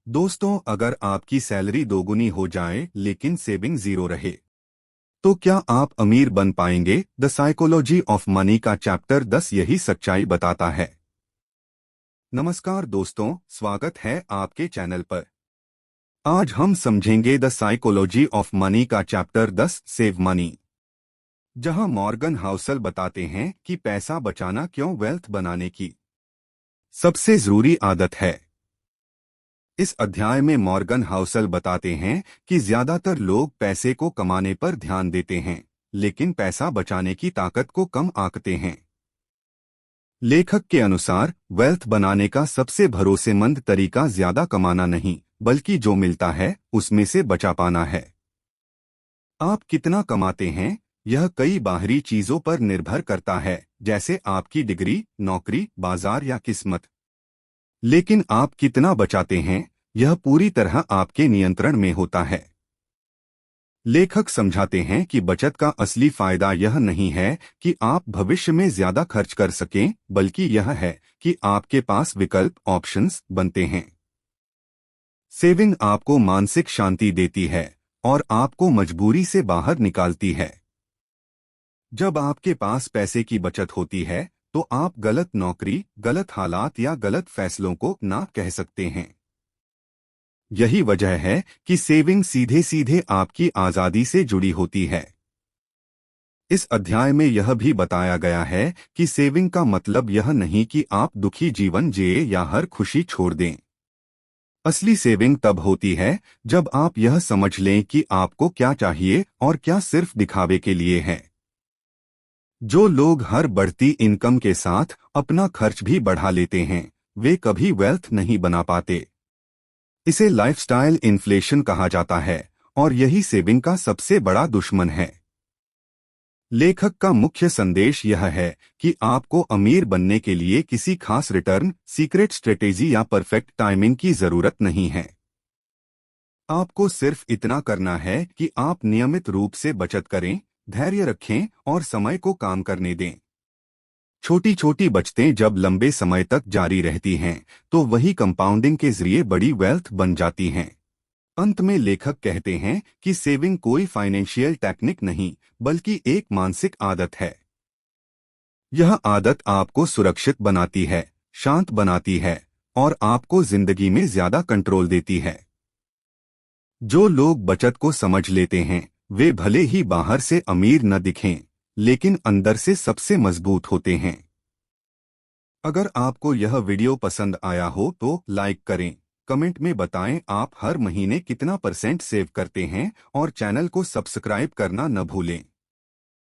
दोस्तों, अगर आपकी सैलरी दोगुनी हो जाए लेकिन सेविंग जीरो रहे, तो क्या आप अमीर बन पाएंगे? द साइकोलॉजी ऑफ मनी का चैप्टर 10 यही सच्चाई बताता है। नमस्कार दोस्तों, स्वागत है आपके चैनल पर। आज हम समझेंगे द साइकोलॉजी ऑफ मनी का चैप्टर 10 सेव मनी, जहां मॉर्गन हाउसल बताते हैं कि पैसा बचाना क्यों वेल्थ बनाने की सबसे जरूरी आदत है। इस अध्याय में मॉर्गन हाउसल बताते हैं कि ज्यादातर लोग पैसे को कमाने पर ध्यान देते हैं, लेकिन पैसा बचाने की ताकत को कम आंकते हैं। लेखक के अनुसार वेल्थ बनाने का सबसे भरोसेमंद तरीका ज्यादा कमाना नहीं, बल्कि जो मिलता है उसमें से बचा पाना है। आप कितना कमाते हैं, यह कई बाहरी चीजों पर निर्भर करता है, जैसे आपकी डिग्री, नौकरी, बाजार या किस्मत। लेकिन आप कितना बचाते हैं, यह पूरी तरह आपके नियंत्रण में होता है। लेखक समझाते हैं कि बचत का असली फायदा यह नहीं है कि आप भविष्य में ज्यादा खर्च कर सकें, बल्कि यह है कि आपके पास विकल्प ऑप्शंस बनते हैं। सेविंग आपको मानसिक शांति देती है और आपको मजबूरी से बाहर निकालती है। जब आपके पास पैसे की बचत होती है, तो आप गलत नौकरी, गलत हालात या गलत फैसलों को ना कह सकते हैं। यही वजह है कि सेविंग सीधे सीधे आपकी आजादी से जुड़ी होती है। इस अध्याय में यह भी बताया गया है कि सेविंग का मतलब यह नहीं कि आप दुखी जीवन जिए या हर खुशी छोड़ दें। असली सेविंग तब होती है जब आप यह समझ लें कि आपको क्या चाहिए और क्या सिर्फ दिखावे के लिए है। जो लोग हर बढ़ती इनकम के साथ अपना खर्च भी बढ़ा लेते हैं, वे कभी वेल्थ नहीं बना पाते। इसे लाइफस्टाइल इन्फ्लेशन कहा जाता है और यही सेविंग का सबसे बड़ा दुश्मन है। लेखक का मुख्य संदेश यह है कि आपको अमीर बनने के लिए किसी खास रिटर्न, सीक्रेट स्ट्रेटेजी या परफेक्ट टाइमिंग की जरूरत नहीं है। आपको सिर्फ इतना करना है कि आप नियमित रूप से बचत करें, धैर्य रखें और समय को काम करने दें। छोटी छोटी बचतें जब लंबे समय तक जारी रहती हैं, तो वही कंपाउंडिंग के जरिए बड़ी वेल्थ बन जाती हैं। अंत में लेखक कहते हैं कि सेविंग कोई फाइनेंशियल टेक्निक नहीं, बल्कि एक मानसिक आदत है। यह आदत आपको सुरक्षित बनाती है, शांत बनाती है और आपको जिंदगी में ज्यादा कंट्रोल देती है। जो लोग बचत को समझ लेते हैं, वे भले ही बाहर से अमीर न दिखें, लेकिन अंदर से सबसे मजबूत होते हैं। अगर आपको यह वीडियो पसंद आया हो तो लाइक करें, कमेंट में बताएं आप हर महीने कितना % सेव करते हैं और चैनल को सब्सक्राइब करना न भूलें।